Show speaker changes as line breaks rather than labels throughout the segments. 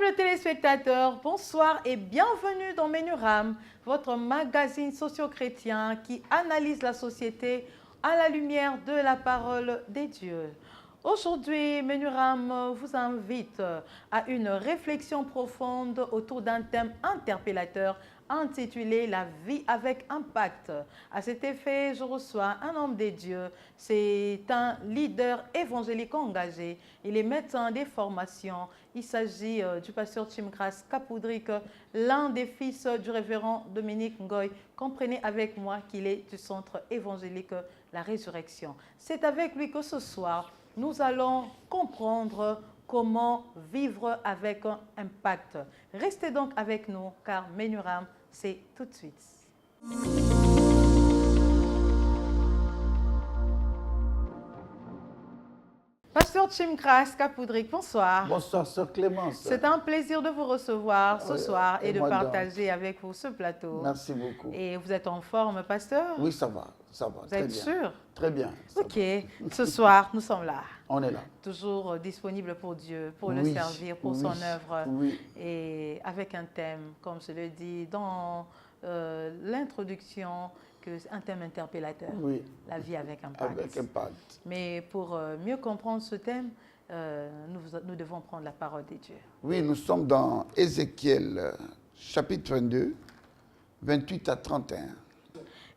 le téléspectateur, bonsoir et bienvenue dans Menuram, votre magazine socio-chrétien qui analyse la société à la lumière de la parole des dieux. Aujourd'hui, Menuram vous invite à une réflexion profonde autour d'un thème interpellateur intitulé « La vie avec impact ». À cet effet, je reçois un homme des dieux. C'est un leader évangélique engagé. Il est médecin des formations. Il s'agit du pasteur Chimkras Kapoudrik, l'un des fils du révérend Dominique Ngoy. Comprenez avec moi qu'il est du centre évangélique La Résurrection. C'est avec lui que ce soir, nous allons comprendre comment vivre avec un impact. Restez donc avec nous car Menuram, c'est tout de suite. Pasteur Chimkras Kapoudrik, bonsoir.
Bonsoir, sœur Clémence.
C'est un plaisir de vous recevoir ce soir et de partager avec vous ce plateau.
Merci beaucoup.
Et vous êtes en forme, pasteur?
Oui, ça va,
Vous êtes sûr?
Très bien.
Ok, ce soir, nous sommes là.
On est là.
Toujours disponible pour Dieu, pour le servir, pour son œuvre.
Oui.
Et avec un thème, comme je le dis dans l'introduction, un thème interpellateur.
Oui.
La vie avec impact.
Avec impact.
Mais pour mieux comprendre ce thème, nous devons prendre la parole des dieux.
Oui, nous sommes dans Ézéchiel, chapitre 22, 28 à 31.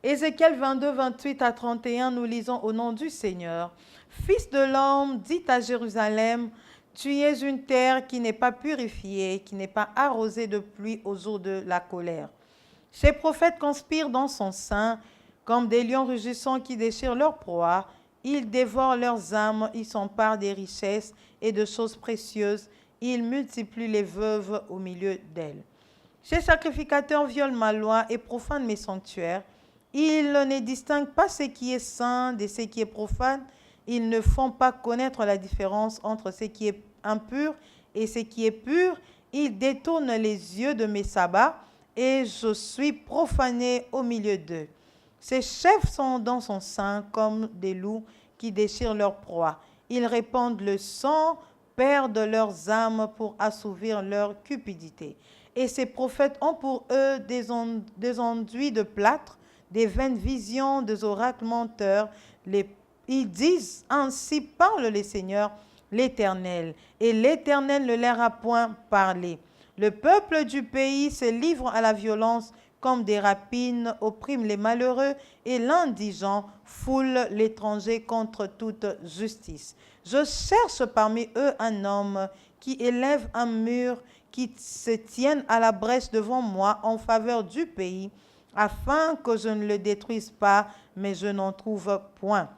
Ézéchiel 22, 28 à 31, nous lisons au nom du Seigneur. Fils de l'homme, dit à Jérusalem, tu es une terre qui n'est pas purifiée, qui n'est pas arrosée de pluie aux eaux de la colère. Ces prophètes conspirent dans son sein, comme des lions rugissants qui déchirent leur proie. Ils dévorent leurs âmes, ils s'emparent des richesses et de choses précieuses. Ils multiplient les veuves au milieu d'elles. Ces sacrificateurs violent ma loi et profanent mes sanctuaires. Ils ne distinguent pas ce qui est saint de ce qui est profane. Ils ne font pas connaître la différence entre ce qui est impur et ce qui est pur. Ils détournent les yeux de mes sabbats et je suis profané au milieu d'eux. Ces chefs sont dans son sein comme des loups qui déchirent leur proie. Ils répandent le sang, perdent leurs âmes pour assouvir leur cupidité. Et ces prophètes ont pour eux des enduits de plâtre, des vaines visions, des oracles menteurs. Ils disent, ainsi parle le Seigneur, l'Éternel. Et l'Éternel ne leur a point parlé. Le peuple du pays se livre à la violence comme des rapines, opprime les malheureux et l'indigent foule l'étranger contre toute justice. Je cherche parmi eux un homme qui élève un mur, qui se tienne à la brèche devant moi en faveur du pays, afin que je ne le détruise pas, mais je n'en trouve point.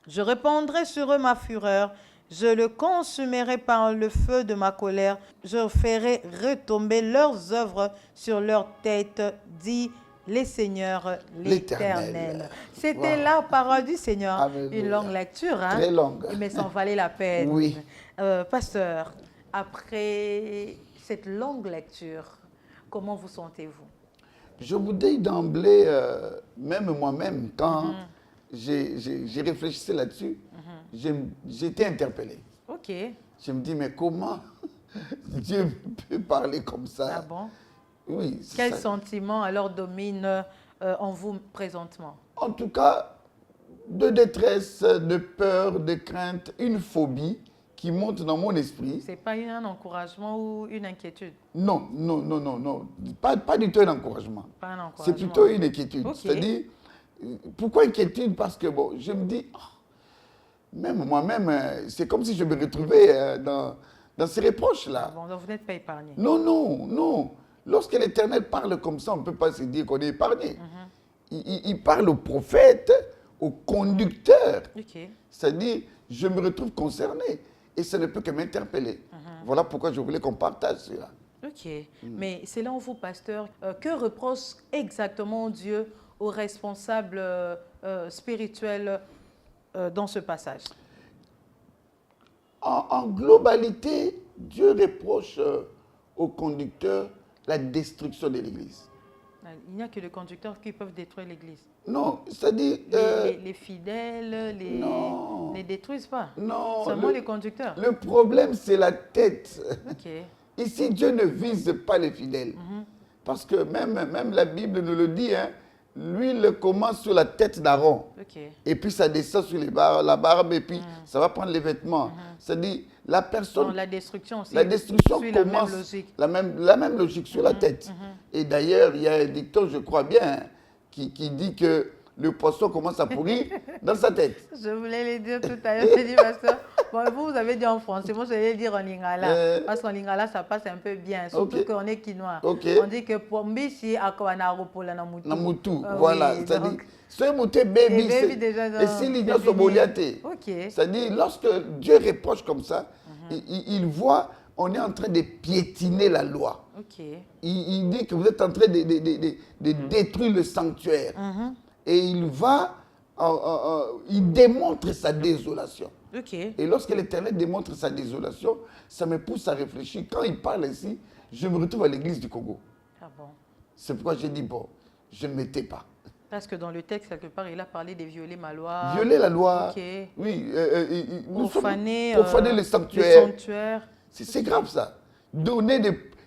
Je répandrai sur eux ma fureur, je le consumerai par le feu de ma colère, je ferai retomber leurs œuvres sur leur tête, dit le Seigneur l'Éternel. C'était la parole du Seigneur. Alléluia. Une longue lecture, hein?
Très longue.
Mais ça en valait la peine.
Oui.
Pasteur, après cette longue lecture, comment vous sentez-vous?
Je vous dis d'emblée, même moi-même, quand j'ai réfléchi là-dessus, j'ai été interpellé.
Ok.
Je me dis, mais comment Dieu peut parler comme ça?
Ah bon?
Oui.
Quel sentiment alors domine en vous présentement?
En tout cas, de détresse, de peur, de crainte, une phobie qui monte dans mon esprit.
Ce n'est pas un encouragement ou une inquiétude?
Non. Pas du tout un encouragement.
Pas un encouragement.
C'est plutôt une inquiétude.
Okay.
C'est-à-dire, pourquoi inquiétude? Parce que bon, je me dis, même moi-même, c'est comme si je me retrouvais dans ces reproches-là.
Ah bon, donc vous n'êtes pas épargné?
Non. Lorsque l'Éternel parle comme ça, on ne peut pas se dire qu'on est épargné. Il parle au prophète, au conducteur.
Okay.
C'est-à-dire, je me retrouve concerné. Et ça ne peut que m'interpeller. Voilà pourquoi je voulais qu'on partage cela.
Ok. Mais selon vous, pasteur, que reproche exactement Dieu aux responsables spirituels dans ce passage?
En globalité, Dieu reproche aux conducteurs la destruction de l'Église.
Il n'y a que les conducteurs qui peuvent détruire l'Église.
Non, c'est-à-dire...
les fidèles, ne détruisent pas.
Non.
Seulement les conducteurs.
Le problème, c'est la tête.
Ok.
Ici, Dieu ne vise pas les fidèles. Parce que même la Bible nous le dit, hein, l'huile commence sur la tête d'Aaron. Et puis ça descend sur la barbe et puis ça va prendre les vêtements. C'est-à-dire, la personne...
Donc, la destruction aussi.
La destruction
suit
commence...
la même logique.
La même logique sur la tête. Et d'ailleurs, il y a un dicton, je crois bien, hein, qui dit que le poisson commence à pourrir dans sa tête.
Je voulais le dire tout à l'heure, j'ai dit, pasteur, bon, vous avez dit en français, moi je vais le dire en lingala. Parce qu'en lingala, ça passe un peu bien, surtout qu'on est quinois. On dit que pour Mbisi, à Kouanaropola,
na mutu.
Ah,
Voilà,
oui,
c'est-à-dire,
donc,
ce mouté baby,
déjà
et s'il y a ce boliaté. C'est-à-dire, lorsque Dieu reproche comme ça, il voit, on est en train de piétiner la loi. Il dit que vous êtes en train de détruire le sanctuaire. Et il démontre sa désolation. Et lorsque l'Éternel démontre sa désolation, ça me pousse à réfléchir. Quand il parle ainsi, je me retrouve à l'église du Congo.
Ah bon.
C'est pourquoi j'ai dit, bon, je ne m'étais pas.
Parce que dans le texte, quelque part, il a parlé de violer ma loi.
Violer la loi. Oui. Profaner le sanctuaire. C'est grave ça. Donner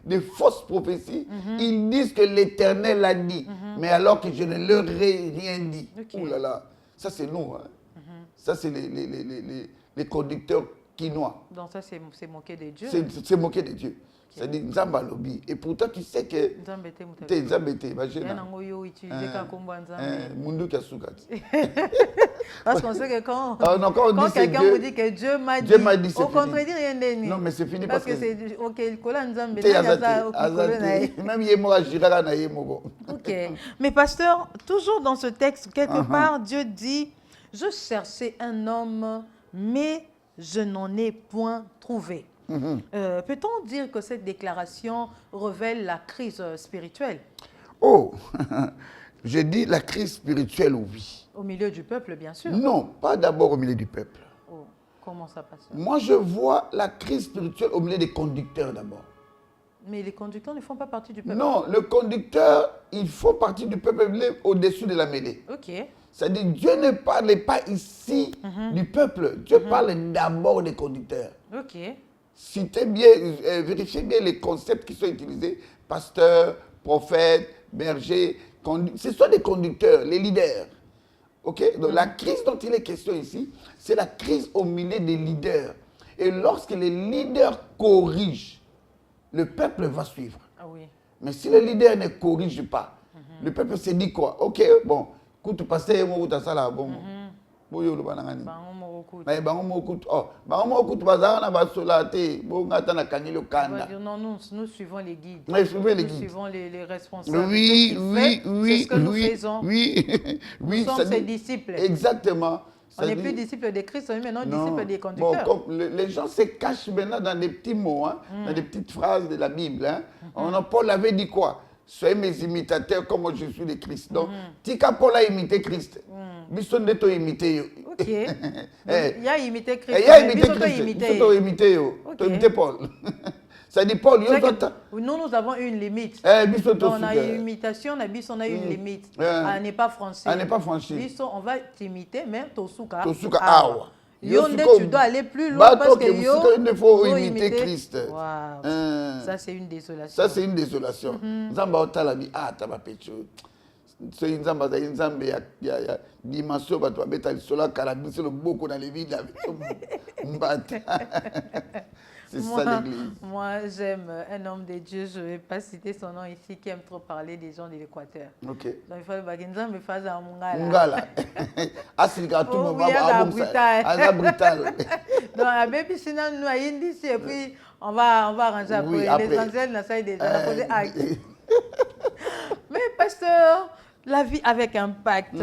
des fausses prophéties. Ils disent que l'Éternel a dit. Mais alors que je ne leur ai rien dit. Ouh là là. Ça, c'est nous. Hein. Ça, c'est les conducteurs quinois.
Donc ça, c'est moquer de Dieu.
C'est moquer de Dieu. C'est-à-dire Nzamba lobby. Et pourtant, tu sais que... T'es Nzambete. Mundu Kasukati.
Parce qu'on sait que quand
quelqu'un
vous dit que Dieu m'a dit, on ne contredit rien de nous.
Non, mais c'est fini
parce que c'est... Ok,
même Yemoa Jirara na Yemogo.
Ok. Mais pasteur, toujours dans ce texte, quelque part, Dieu dit, je cherchais un homme, mais je n'en ai point trouvé. Peut-on dire que cette déclaration révèle la crise spirituelle?
Oh, je dis la crise spirituelle, oui.
Au milieu du peuple, bien sûr.
Non, pas d'abord au milieu du peuple.
Oh, comment ça passe?
Moi, je vois la crise spirituelle au milieu des conducteurs d'abord.
Mais les conducteurs ne font pas partie du peuple.
Non, le conducteur, il faut partie du peuple au-dessus de la mêlée. C'est-à-dire, Dieu ne parle pas ici du peuple. Dieu parle d'abord des conducteurs. Citez bien, vérifiez bien les concepts qui sont utilisés. Pasteur, prophète, berger, ce sont des conducteurs, les leaders. Donc la crise dont il est question ici, c'est la crise au milieu des leaders. Et lorsque les leaders corrigent, le peuple va suivre. Mais si le leader ne corrige pas, le peuple se dit quoi? Ok, bon, écoute, pasteur, moi, tu as ça là, bon. Non,
nous suivons les guides.
Nous
suivons les responsables.
Oui.
C'est ce que nous faisons. Nous sommes ses disciples.
Exactement.
On n'est plus disciples de Christ, on est maintenant disciples des conducteurs.
Bon, les gens se cachent maintenant dans des petits mots, hein, dans des petites phrases de la Bible. Hein. Paul avait dit quoi? Soyez mes imitateurs comme moi je suis le Christ. Donc, Tika Paul a imité Christ. Bisson de toi imité.
Ok. Il y a imité Christ.
Il y a imité Christ. Tu as imité Paul. Ça dit Paul,
nous avons une limite. On a une imitation, on a une limite. À ne pas franchir. On va t'imiter, mais Tosuka. Tu dois aller plus loin parce que
il faut imiter Christ.
Ça, c'est une désolation.
Ça, c'est une désolation. Nzamba otalabi taba pecho. C'est une zamba ya dimension bato abeta lisola kalabi c'est le beaucoup dans les villes C'est ça l'église.
Moi, j'aime un homme de Dieu, je ne vais pas citer son nom ici, qui aime trop parler des gens de l'Équateur. Donc, il faut que je fasse un Mungala.
Asika tout le monde
va
brutal.
Donc, à Baby Sinan, nous, à Indi, et puis on va arranger après. L'essentiel, on a déjà posé acte. Mais, pasteur, la vie avec impact,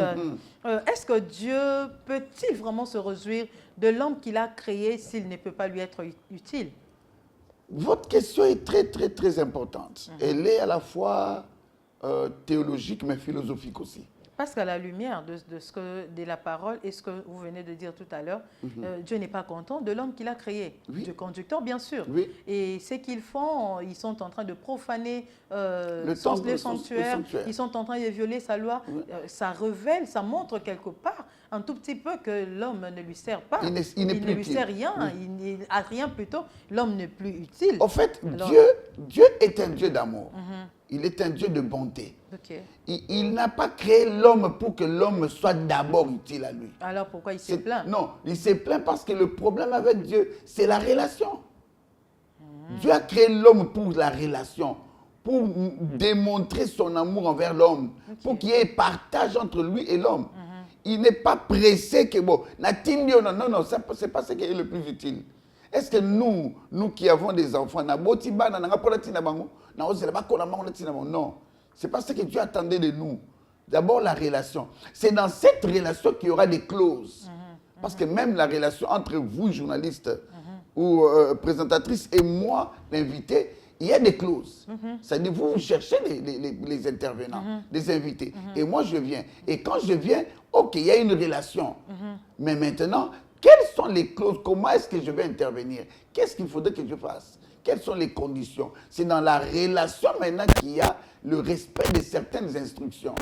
est-ce que Dieu peut-il vraiment se réjouir de l'homme qu'il a créé s'il ne peut pas lui être utile?
Votre question est très, très, très importante. Elle est à la fois théologique, mais philosophique aussi.
Parce qu'à la lumière de la parole et ce que vous venez de dire tout à l'heure, Dieu n'est pas content de l'homme qu'il a créé, du conducteur bien sûr.
Oui.
Et ce qu'ils font, ils sont en train de profaner le sanctuaire, ils sont en train de violer sa loi. Oui. Ça révèle, ça montre quelque part un tout petit peu que l'homme ne lui sert pas.
Il ne lui
sert rien, il n'a rien plutôt, l'homme n'est plus utile.
En fait, alors, Dieu est un Dieu d'amour. Il est un Dieu de bonté.
Okay.
Il n'a pas créé l'homme pour que l'homme soit d'abord utile à lui.
Alors pourquoi il se plaint?
Non, il se plaint parce que le problème avec Dieu, c'est la relation. Dieu a créé l'homme pour la relation, pour démontrer son amour envers l'homme, pour qu'il y ait partage entre lui et l'homme. Il n'est pas pressé que, bon, non, ce n'est pas ce qui est le plus utile. Est-ce que nous qui avons des enfants, non, c'est pas ce que Dieu attendait de nous. D'abord la relation. C'est dans cette relation qu'il y aura des clauses. Parce que même la relation entre vous, journaliste ou présentatrice, et moi, l'invité, il y a des clauses. C'est-à-dire, vous cherchez les intervenants, les invités. Et moi, je viens. Et quand je viens, ok, il y a une relation. Mais maintenant, quelles sont les clauses? Comment est-ce que je vais intervenir? Qu'est-ce qu'il faudrait que je fasse? Quelles sont les conditions? C'est dans la relation maintenant qu'il y a le respect de certaines instructions.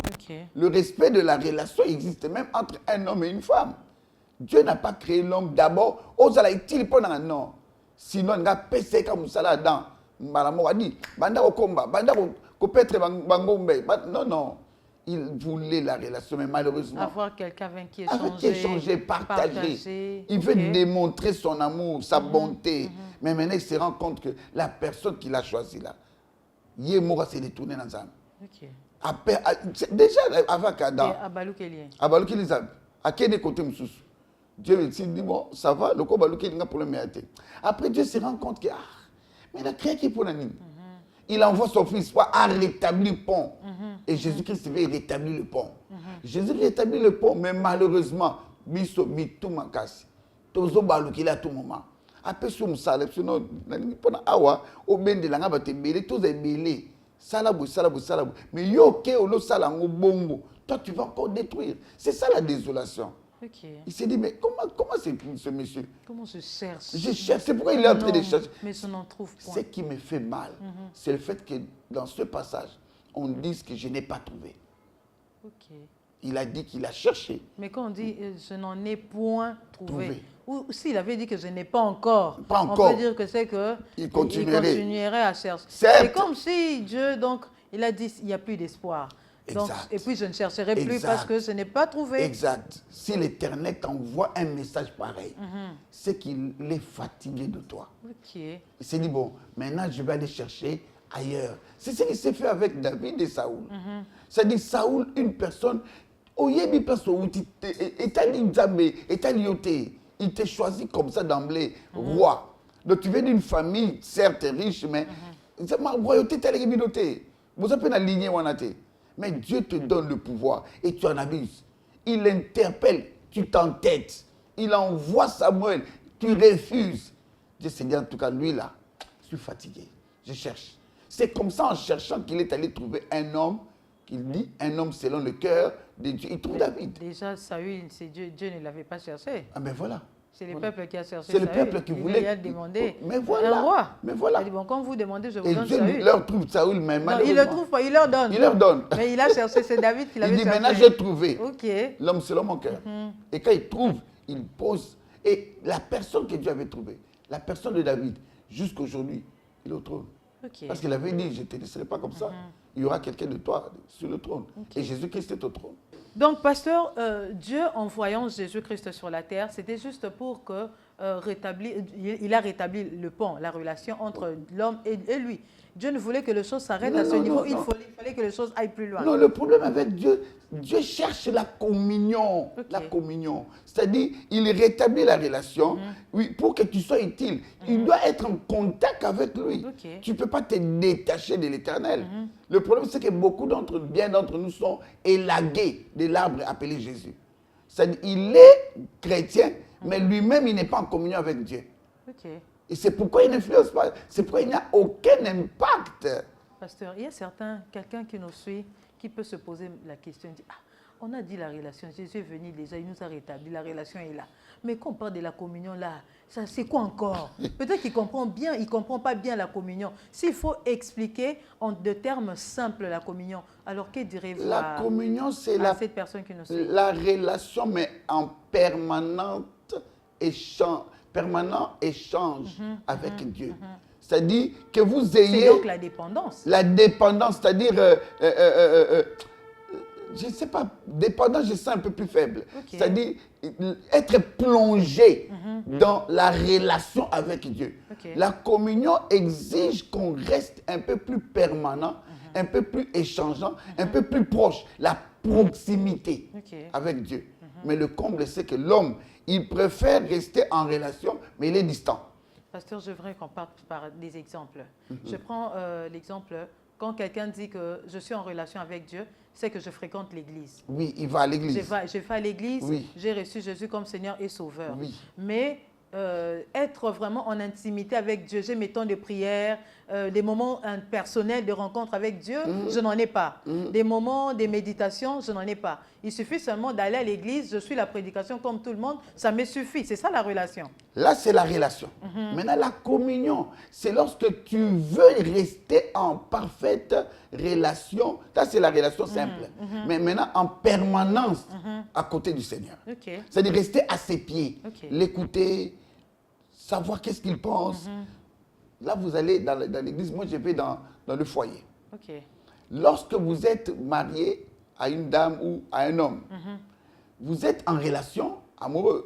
Le respect de la relation existe même entre un homme et une femme. Dieu n'a pas créé l'homme d'abord. Non. Sinon, il a péché comme ça là-dedans. Non. Il voulait la relation, mais malheureusement...
Avoir quelqu'un avec qui échanger,
partager. Il veut démontrer son amour, sa bonté. Mais maintenant, il se rend compte que la personne qu'il a choisie là, Yémoura s'est détourné dans ça. Déjà, avant qu'Adam... Abalou Kelly, à quel côté Dieu s'est dit, bon, ça va, le coup Abalou Kelly n'a pas le. Après, Dieu se rend compte que, mais il a créé qui pour la nuit. Il envoie son fils à rétablir le pont. Et Jésus-Christ veut rétablir le pont. Jésus rétablit le pont, mais malheureusement, Biso Bitou Makasi. Tozo Balukila à tout moment. Après, sur le salaire, sinon, pendant Awa, au ben de l'anga bate belé, tous est belé. Salabou. Mais yo ke olo salango bongo. Toi, tu vas encore détruire. C'est ça la désolation. Il s'est dit, mais comment c'est ce monsieur?
Comment je cherche?
Je cherche. C'est pourquoi il est en train de chercher.
Mais je n'en trouve pas.
Ce qui me fait mal, c'est le fait que dans ce passage, on dise que je n'ai pas trouvé. Il a dit qu'il a cherché.
Mais quand on dit je n'en ai point trouvé. Ou s'il avait dit que je n'ai pas encore, on peut dire que c'est qu'il continuerait à chercher. C'est comme si Dieu, donc, il a dit il n'y a plus d'espoir. Donc, et puis je ne chercherai plus parce que je n'ai pas trouvé.
Exact. Si l'Éternel t'envoie un message pareil, c'est qu'il est fatigué de toi. Il s'est dit, bon, maintenant je vais aller chercher ailleurs. C'est ce qui s'est fait avec David et Saoul. C'est-à-dire, Saoul, une personne, il t'a choisi comme ça d'emblée, roi. Donc tu viens d'une famille, certes riche, mais ma royauté, tu as les communautés. Vous avez la lignée où on a été. Mais Dieu te donne le pouvoir et tu en abuses. Il interpelle, tu t'entêtes. Il envoie Samuel, tu refuses. Dieu s'est dit, en tout cas, lui là, je suis fatigué, je cherche. C'est comme ça, en cherchant, qu'il est allé trouver un homme, qu'il dit, un homme selon le cœur de Dieu. Il trouve David.
Déjà, Saül, Dieu ne l'avait pas cherché.
Ah ben voilà.
C'est le peuple qui a cherché.
C'est le peuple qui voulait.
Il a demandé
un roi. Mais voilà.
Il a dit, bon, quand vous demandez, je vous donne
Dieu
Saül.
Il leur trouve Saül, mais
non, il ne le trouve pas, il leur donne.
Il leur donne.
Mais il a cherché, c'est David qui l'avait cherché.
Il dit, maintenant j'ai trouvé.
Okay.
L'homme selon mon cœur. Et quand il trouve, il pose. Et la personne que Dieu avait trouvée, la personne de David, jusqu'aujourd'hui, il est au trône. Parce qu'il avait dit, je ne te laisserai pas comme ça. Il y aura quelqu'un de toi sur le trône. Et Jésus-Christ est au trône.
Donc, pasteur, Dieu, en voyant Jésus-Christ sur la terre, c'était juste pour que il a rétabli le pont, la relation entre l'homme et lui. Dieu ne voulait que les choses s'arrêtent à ce niveau. Il fallait que les choses aillent plus loin.
Non, le problème avec Dieu, Dieu cherche la communion. La communion. C'est-à-dire, il rétablit la relation. Oui, pour que tu sois utile, il doit être en contact avec lui. Tu ne peux pas te détacher de l'Éternel. Le problème, c'est que bien d'entre nous sont élagués de l'arbre appelé Jésus. C'est-à-dire, il est chrétien, mais lui-même, il n'est pas en communion avec Dieu. Et c'est pourquoi il n'influence pas. C'est pourquoi il n'y a aucun impact.
Pasteur, il y a quelqu'un qui nous suit, qui peut se poser la question, dit, On a dit la relation. Jésus est venu déjà, il nous a rétabli. La relation est là. Mais quand on parle de la communion, là, c'est quoi encore? Peut-être qu'il comprend bien, il ne comprend pas bien la communion. S'il faut expliquer en de termes simples la communion, alors que direz-vous
La communion, c'est
cette personne qui nous suit?
La relation, mais en permanent échange avec Dieu. C'est-à-dire que vous ayez...
C'est donc la dépendance.
La dépendance, c'est-à-dire... je ne sais pas, dépendance, je sens un peu plus faible. Okay. C'est-à-dire être plongé dans la relation avec Dieu. Okay. La communion exige qu'on reste un peu plus permanent, un peu plus échangeant, un peu plus proche. La proximité avec Dieu. Mais le comble, c'est que l'homme, il préfère rester en relation, mais il est distant.
Pasteur, je voudrais qu'on parte par des exemples. Je prends l'exemple, quand quelqu'un dit que je suis en relation avec Dieu, c'est que je fréquente l'église.
Oui, il va à l'église.
Je vais à l'église,
oui.
J'ai reçu Jésus comme Seigneur et Sauveur.
Oui.
Mais être vraiment en intimité avec Dieu, j'ai mes temps de prière, des moments personnels de rencontre avec Dieu, je n'en ai pas. Des moments de méditation, je n'en ai pas. Il suffit seulement d'aller à l'église, je suis la prédication comme tout le monde, ça me suffit. C'est ça la relation. Là,
c'est la relation. Maintenant, la communion, c'est lorsque tu veux rester en parfaite relation. Ça, c'est la relation simple. Mais maintenant, en permanence à côté du Seigneur. C'est-à-dire rester à ses pieds, l'écouter, savoir qu'est-ce qu'il pense. Là, vous allez dans l'église, moi je vais dans le foyer. Lorsque vous êtes marié à une dame ou à un homme, vous êtes en relation amoureuse.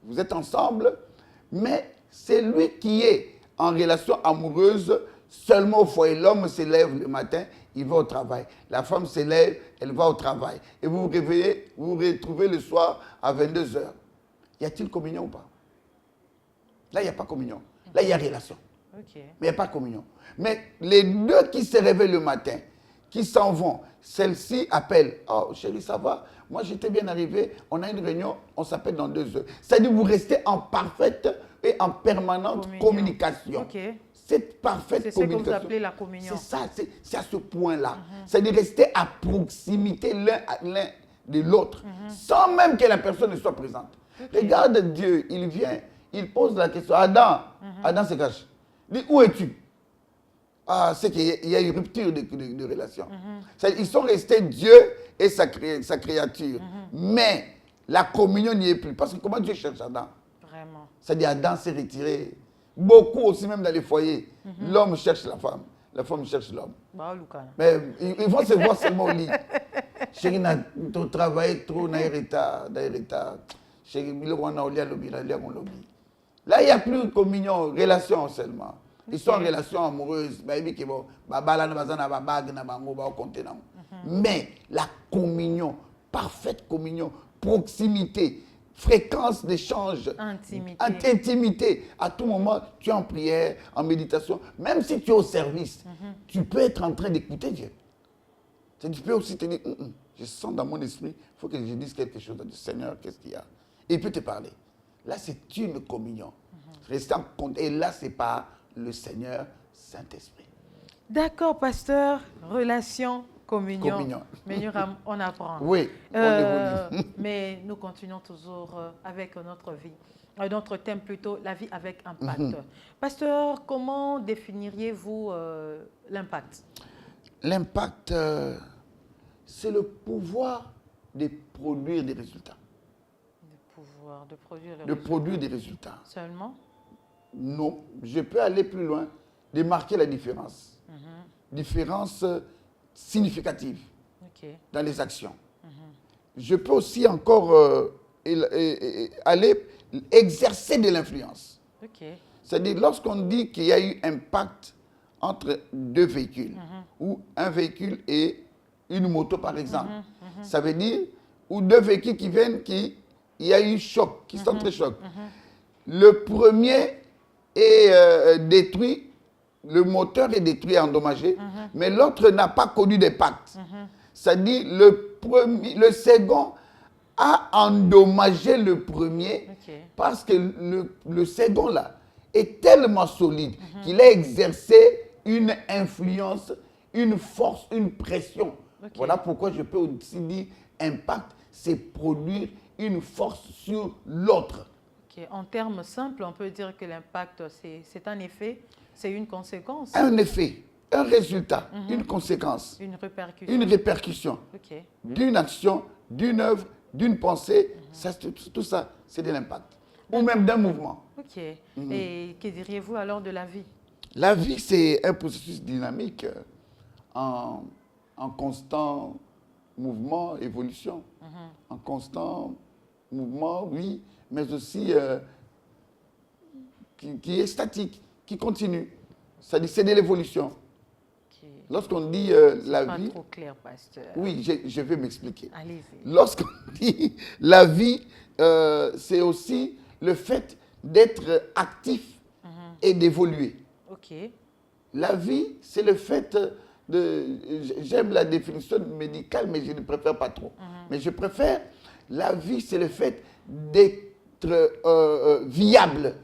Vous êtes ensemble, mais c'est lui qui est en relation amoureuse seulement au foyer. L'homme se lève le matin, il va au travail. La femme se lève, elle va au travail. Et vous vous réveillez, vous vous retrouvez le soir à 22h. Y a-t-il communion ou pas? Là, il n'y a pas communion. Là, il y a relation. Mais il n'y a pas communion. Mais les deux qui se réveillent le matin, qui s'en vont, celle-ci appelle. Oh, chérie, ça va? Moi, j'étais bien arrivé. On a une réunion, on s'appelle dans 2 heures. C'est-à-dire que vous restez en parfaite et en permanente communication. Cette parfaite communication.
C'est ce que vous appelez la communion.
C'est ça, c'est à ce point-là. C'est-à-dire rester à proximité l'un de l'autre, sans même que la personne ne soit présente. Regarde Dieu, il vient, il pose la question. Adam, Adam se cache. Il dit, où es-tu? Ah, c'est qu'il y a une rupture de relation. Ils sont restés Dieu et sa créature. Mais la communion n'y est plus. Parce que comment Dieu cherche Adam?
Vraiment.
C'est-à-dire Adam s'est retiré. Beaucoup aussi, même dans les foyers. L'homme cherche la femme cherche l'homme. Mais ils vont se voir seulement au lit. Chérie, tu as travaillé trop, tu retard. Chérie, là, il n'y a plus de communion, relation seulement. Ils sont en relation amoureuse. Mais la communion, parfaite communion, proximité, fréquence d'échange, intimité. À tout moment, tu es en prière, en méditation. Même si tu es au service, tu peux être en train d'écouter Dieu. Tu peux aussi te dire, je sens dans mon esprit, il faut que je dise quelque chose du Seigneur, qu'est-ce qu'il y a? Et il peut te parler. Là, c'est une communion. Rester en compte. Et là, c'est pas le Seigneur Saint-Esprit.
D'accord, pasteur. Relation, communion. Mais on apprend.
Oui, on évolue.
Mais nous continuons toujours avec notre vie. Notre thème plutôt, la vie avec impact. Pasteur, comment définiriez-vous l'impact?
L'impact, c'est le pouvoir de produire des résultats.
De
produire des résultats.
Seulement?
Non, je peux aller plus loin, de marquer la différence. Différence significative dans les actions. Je peux aussi encore aller exercer de l'influence. C'est-à-dire, lorsqu'on dit qu'il y a eu impact entre 2 véhicules, ou un véhicule et une moto par exemple, ça veut dire, ou 2 véhicules qui viennent, il y a eu choc, qui sont très chocs. Le premier est détruit, le moteur est détruit et endommagé, mais l'autre n'a pas connu d'impact. C'est-à-dire le second a endommagé le premier parce que le second là est tellement solide qu'il a exercé une influence, une force, une pression Voilà pourquoi je peux aussi dire impact, c'est produire une force sur l'autre.
En termes simples, on peut dire que l'impact, c'est un effet, c'est une conséquence.
Un effet, un résultat, une conséquence.
Une répercussion.
Une répercussion d'une action, d'une œuvre, d'une pensée. Tout ça, c'est de l'impact. Ou même d'un mouvement.
Et que diriez-vous alors de la vie?
La vie, c'est un processus dynamique en constant mouvement, évolution. En constant mouvement, oui, mais aussi qui est statique, qui continue. C'est-à-dire c'est de l'évolution. Lorsqu'on dit la vie...
Pas trop clair, pasteur.
Oui, je vais m'expliquer.
Allez-y.
Lorsqu'on dit la vie, c'est aussi le fait d'être actif et d'évoluer. La vie, c'est le fait de... J'aime la définition médicale, mais je ne préfère pas trop. Mais je préfère... La vie, c'est le fait d'être viable.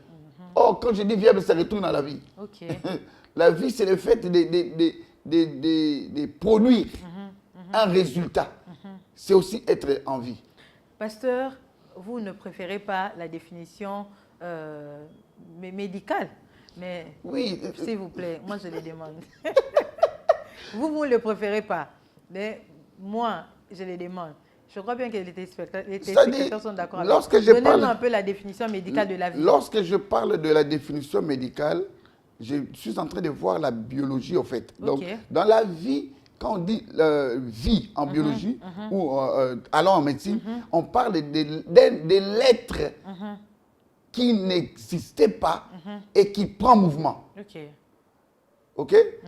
Or, quand je dis viable, ça retourne à la vie. La vie, c'est le fait de produire un résultat. C'est aussi être en vie.
Pasteur, vous ne préférez pas la définition médicale, mais
oui,
s'il vous plaît, moi je le demande. Vous ne le préférez pas, mais moi je le demande. Je crois bien que les téléspectateurs sont d'accord avec moi. Donnez-nous un peu la définition médicale de la vie.
Lorsque je parle de la définition médicale, je suis en train de voir la biologie, en fait. Donc, dans la vie, quand on dit vie en biologie ou allons en médecine, on parle de l'être qui n'existait pas et qui prend mouvement.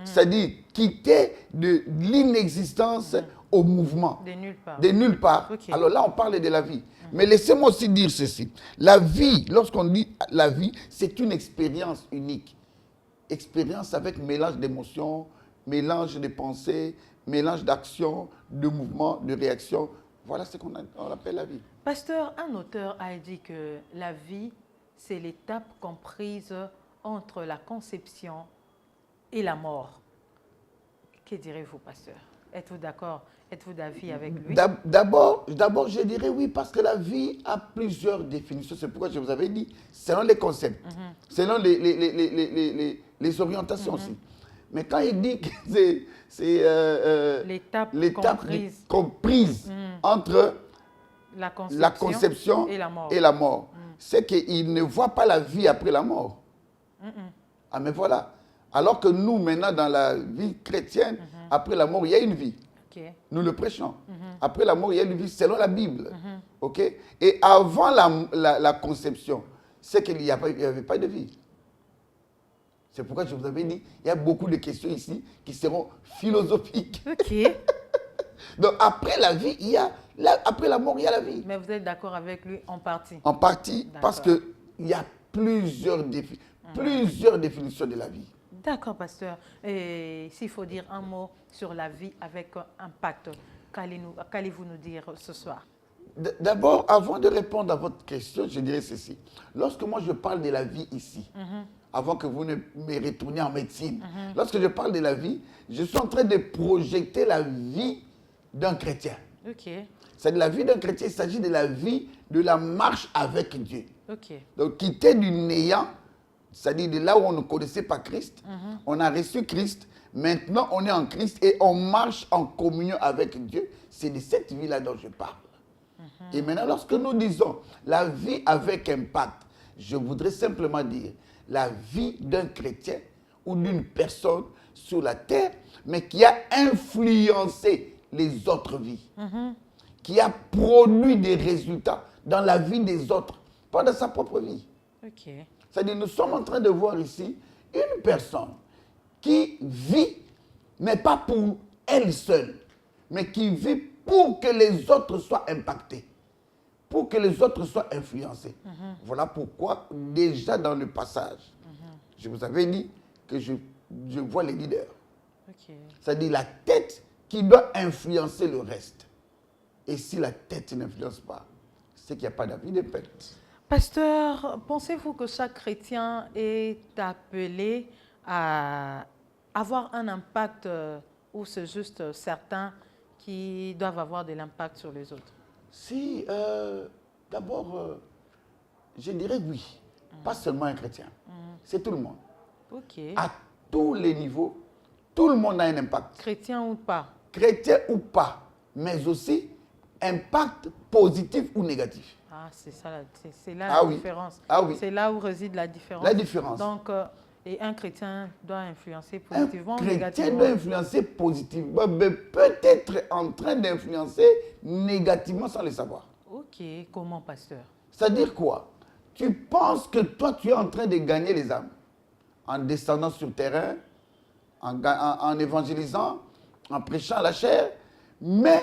C'est-à-dire quitter de l'inexistence au mouvement.
De nulle part.
De nulle part. Alors là, on parle de la vie. Mais laissez-moi aussi dire ceci. La vie, lorsqu'on dit la vie, c'est une expérience unique. Expérience avec mélange d'émotions, mélange de pensées, mélange d'actions, de mouvements, de réactions. Voilà ce qu'on appelle la vie.
Pasteur, un auteur a dit que la vie, c'est l'étape comprise entre la conception et la mort. Que direz-vous, pasteur? Êtes-vous d'accord? Êtes-vous d'avis avec lui?
D'abord, je dirais oui, parce que la vie a plusieurs définitions. C'est pourquoi je vous avais dit, selon les concepts, selon les orientations aussi. Mais quand il dit que c'est
l'étape
comprise entre la conception et la mort, c'est qu'il ne voit pas la vie après la mort. Ah, mais voilà. Alors que nous, maintenant, dans la vie chrétienne, après la mort, il y a une vie. Nous le prêchons. Après la mort, il y a une vie selon la Bible. Et avant la conception, c'est qu'il n'y avait pas de vie. C'est pourquoi je vous avais dit, il y a beaucoup de questions ici qui seront philosophiques. Donc après la vie, après la mort, il y a la vie.
Mais vous êtes d'accord avec lui en partie?
En partie, parce qu'il y a plusieurs définitions de la vie.
D'accord, pasteur. Et s'il faut dire un mot sur la vie avec impact, qu'allez-vous nous dire ce soir?
D'abord, avant de répondre à votre question, je dirais ceci. Lorsque moi je parle de la vie ici, avant que vous ne me retourniez en médecine, lorsque je parle de la vie, je suis en train de projeter la vie d'un chrétien. C'est-à-dire la vie d'un chrétien, il s'agit de la vie de la marche avec Dieu. Donc quitter du néant, c'est-à-dire de là où on ne connaissait pas Christ, on a reçu Christ, maintenant on est en Christ et on marche en communion avec Dieu. C'est de cette vie-là dont je parle. Et maintenant, lorsque nous disons la vie avec impact, je voudrais simplement dire la vie d'un chrétien ou d'une personne sur la terre, mais qui a influencé les autres vies, qui a produit des résultats dans la vie des autres, pas dans sa propre vie. C'est-à-dire, nous sommes en train de voir ici une personne qui vit, mais pas pour elle seule, mais qui vit pour que les autres soient impactés, pour que les autres soient influencés. Voilà pourquoi, déjà dans le passage, je vous avais dit que je vois les leaders. C'est-à-dire la tête qui doit influencer le reste. Et si la tête n'influence pas, c'est qu'il n'y a pas d'avis d'impact.
Pasteur, pensez-vous que chaque chrétien est appelé à avoir un impact ou c'est juste certains qui doivent avoir de l'impact sur les autres?
Si, d'abord, je dirais oui. Pas seulement un chrétien. C'est tout le monde.
Ok.
À tous les niveaux, tout le monde a un impact.
Chrétien ou pas?
Chrétien ou pas, mais aussi impact positif ou négatif.
Ah, c'est ça, c'est là la différence.
Ah oui.
C'est là où réside la différence.
La différence.
Donc, et un chrétien doit influencer positivement ou
négativement. Un chrétien doit influencer positivement, mais peut-être en train d'influencer négativement sans le savoir.
Ok, comment, pasteur?
C'est-à-dire quoi? Tu penses que toi, tu es en train de gagner les âmes en descendant sur le terrain, en évangélisant, en prêchant la chair, mais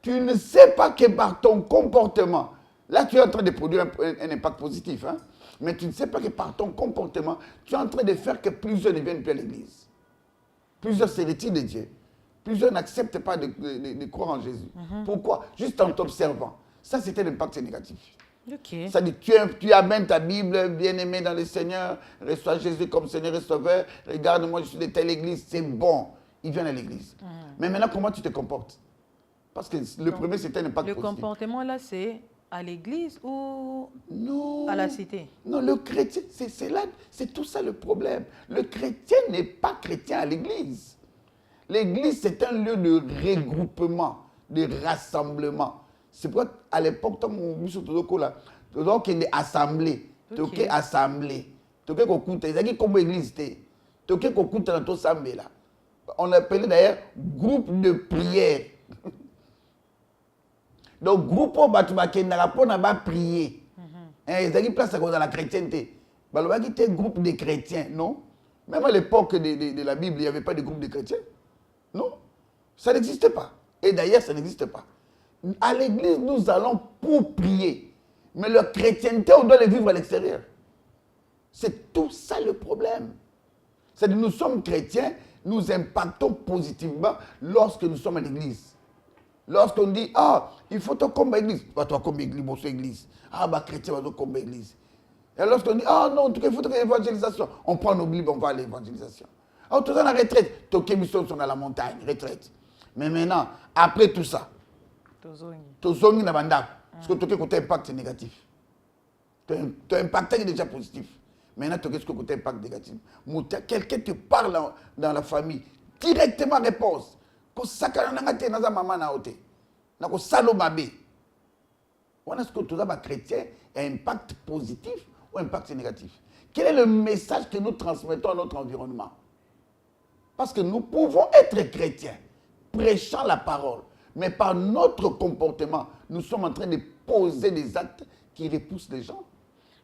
tu ne sais pas que par ton comportement, là tu es en train de produire un impact positif, hein, mais tu ne sais pas que par ton comportement, tu es en train de faire que plusieurs ne viennent plus à l'église. Plusieurs se retirent de Dieu. Plusieurs n'acceptent pas de croire en Jésus. Pourquoi? Juste en t'observant. Ça, c'était l'impact négatif.
Okay.
Ça dit, tu amènes ta Bible, bien-aimé dans le Seigneur, reçois Jésus comme Seigneur et Sauveur, regarde, moi je suis de telle église, c'est bon. Ils viennent à l'église. Mais maintenant, comment tu te comportes? Parce que le premier, c'était un impact positif.
Le comportement là, c'est à l'église ou
non,
à la cité?
Non, le chrétien, c'est tout ça le problème. Le chrétien n'est pas chrétien à l'église. L'église, c'est un lieu de regroupement, de rassemblement. C'est pourquoi, à l'époque, quand on vit sur tout là, donc il est assemblé. Tu es assemblé. Tu es écoute, c'est comme l'église. Tu es écoute dans ton assemblée là. On appelait d'ailleurs groupe de prière. Donc, groupe où tu vas prier. Il y a place dans la chrétienté. Il y a un groupe de chrétiens, non? Même à l'époque de la Bible, il n'y avait pas de groupe de chrétiens. Non, ça n'existait pas. Et d'ailleurs, ça n'existe pas. À l'église, nous allons pour prier. Mais la chrétienté, on doit le vivre à l'extérieur. C'est tout ça le problème. C'est-à-dire, nous sommes chrétiens, nous impactons positivement lorsque nous sommes à l'église. Lorsqu'on dit, ah, il faut toi comme l'église. Bah, toi comme l'église, bon, c'est l'église. Ah, bah, chrétien, va comme l'église. Et lorsqu'on dit, ah, non, en tout cas, il faut l'évangélisation. On prend nos Bibles, on va à l'évangélisation. Ah, tout ça, la retraite. Tes missions sont dans la montagne, retraite. Mais maintenant, après tout ça, tu zongi na banda. Parce que tu côté impact négatif. Tu as impacté déjà positif. Maintenant, tu as côté impact négatif. Quelqu'un te parle dans la famille, directement réponse. Ko sakana ngate na za mama na ote. Na ko salo babé. On est-ce que tout ça va chrétien a un impact positif ou un impact négatif? Quel est le message que nous transmettons à notre environnement? Parce que nous pouvons être chrétiens, prêchant la parole, mais par notre comportement, nous sommes en train de poser des actes qui repoussent les gens.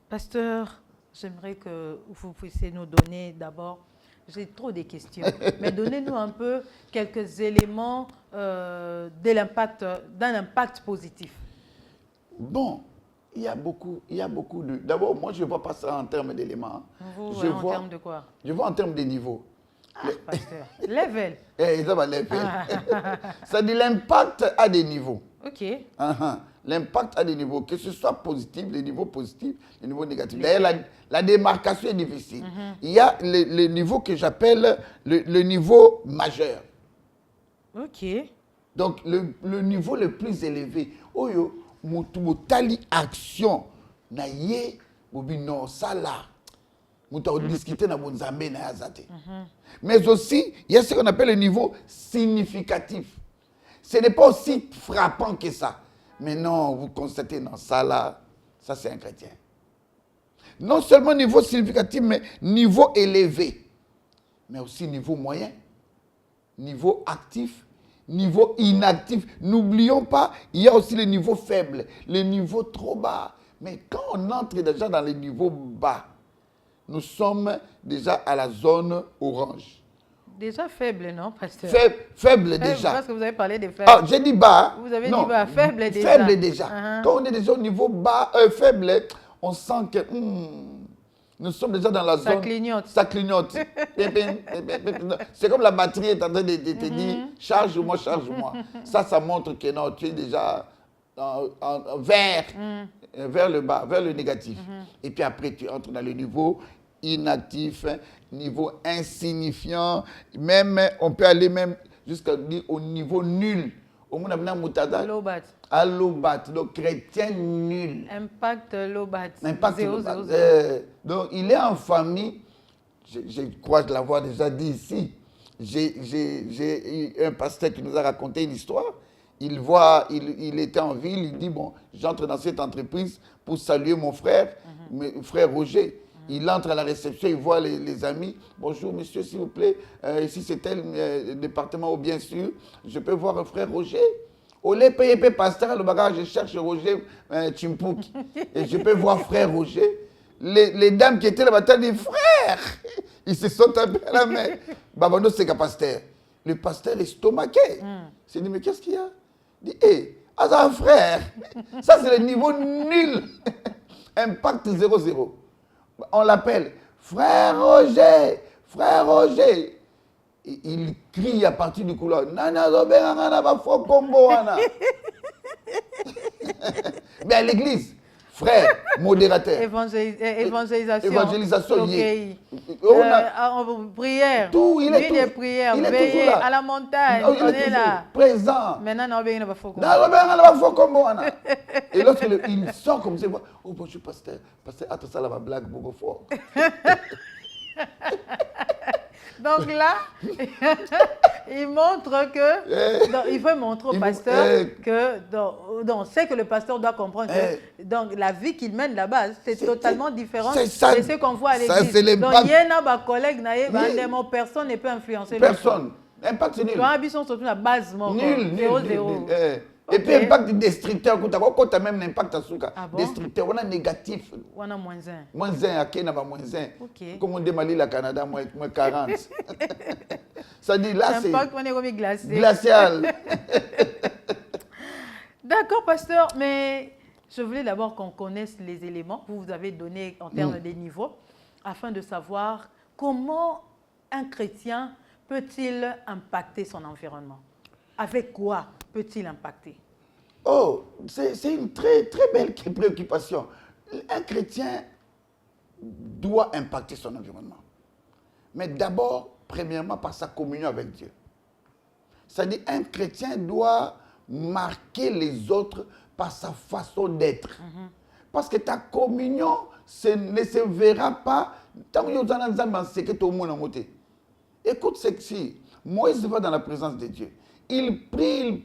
Pasteur, j'aimerais que vous puissiez nous donner d'abord, j'ai trop de questions, mais donnez-nous un peu quelques éléments d'un impact positif.
Bon, il y a beaucoup de... D'abord, moi, je ne vois pas ça en termes d'éléments.
Vous voyez en termes de quoi?
Je vois en termes de niveaux.
Ah, pasteur. Level.
Ça va level. Ça dit l'impact a des niveaux.
Ok.
L'impact a des niveaux, que ce soit positif, les niveaux positifs, les niveaux négatifs. D'ailleurs, la démarcation est difficile. Il y a le niveau que j'appelle le niveau majeur.
Ok.
Donc, le niveau le plus élevé. Oyo, mutali action. Na ye, non, ça là. Discuter na bonzambe na yazate. Mais aussi, il y a ce qu'on appelle le niveau significatif. Ce n'est pas aussi frappant que ça. Mais non, vous constatez, non, ça là, ça c'est un chrétien. Non seulement niveau significatif, mais niveau élevé. Mais aussi niveau moyen, niveau actif, niveau inactif. N'oublions pas, il y a aussi le niveau faible, le niveau trop bas. Mais quand on entre déjà dans le niveau bas, nous sommes déjà à la zone orange.
Déjà faible, non, pasteur?
Faible déjà.
Parce que vous avez parlé de faible.
Ah, j'ai dit bas.
Vous avez dit bas, faible déjà.
Faible déjà. Quand on est déjà au niveau bas, faible, on sent que nous sommes déjà dans la zone.
Ça clignote.
Ça clignote. C'est comme la batterie est en train de te dire, charge-moi, charge-moi. Ça montre que non, tu es déjà vers le bas, vers le négatif. Et puis après, tu entres dans le niveau inactif, niveau insignifiant. Même, on peut aller même jusqu'à dire au niveau nul. Au monde a moutada.
Lobat.
À Lobat. Donc, chrétien nul.
Impact Lobat.
Impact
0,
Lobat.
0, 0.
Donc, il est en famille. Je crois l'avoir déjà dit ici. J'ai un pasteur qui nous a raconté une histoire. Il était en ville, il dit, bon, j'entre dans cette entreprise pour saluer mon frère, mon frère Roger. Il entre à la réception, il voit les amis. Bonjour monsieur, s'il vous plaît, ici c'est tel département ou bien sûr, je peux voir un frère Roger. Au lieu de payer pasteur, le bagage, je cherche Roger Chimpouk. Et je peux voir frère Roger. Les dames qui étaient là-bas, dit frère. Ils se sont tapés à la main. Babano, c'est qu'un pasteur. Le pasteur est stomaqué. Il dit, mais qu'est-ce qu'il y a? Il dit, hé, un frère. Ça, c'est le niveau nul. Impact 0-0. On l'appelle frère Roger, frère Roger. Et il crie à partir du couloir. Nana, mais à l'église, frère, modérateur.
Évangélisation.
Évangélisation.
Okay. Prière.
Tout, il est tout.
Des prières.
Il est toujours là.
À la montagne.
Il est là. Présent.
Maintenant, on va
et lorsqu'il sort comme ça, il voit, oh bonjour pasteur. Pasteur, attends ça là, ma blague beaucoup fort.
Donc là, il montre que, il veut montrer au pasteur que, donc, c'est que le pasteur doit comprendre que donc, la vie qu'il mène là-bas, c'est totalement différent de ce qu'on voit à l'église. Donc, il y a un collègue, personne ne peut influencer.
Personne. Impact nul.
Donc, ils sont surtout la base.
Nul. Et puis, impact destructeur, quand tu as même l'impact à Souka, destructeur, on a négatif.
On a moins 1.
Moins 1, à Kenya, moins 1. Comme on démalie le Canada, moins 40. Ça dit là, c'est.
L'impact, on est comme
glacial.
D'accord, pasteur, mais je voulais d'abord qu'on connaisse les éléments que vous avez donnés en termes des niveaux, afin de savoir comment un chrétien peut-il impacter son environnement. Avec quoi peut-il impacter?
Oh, c'est une très, très belle préoccupation. Un chrétien doit impacter son environnement. Mais d'abord, premièrement, par sa communion avec Dieu. C'est-à-dire, un chrétien doit marquer les autres par sa façon d'être. Parce que ta communion ne se verra pas tant que tu es. Écoute ceci. Moïse va dans la présence de Dieu. Il prie,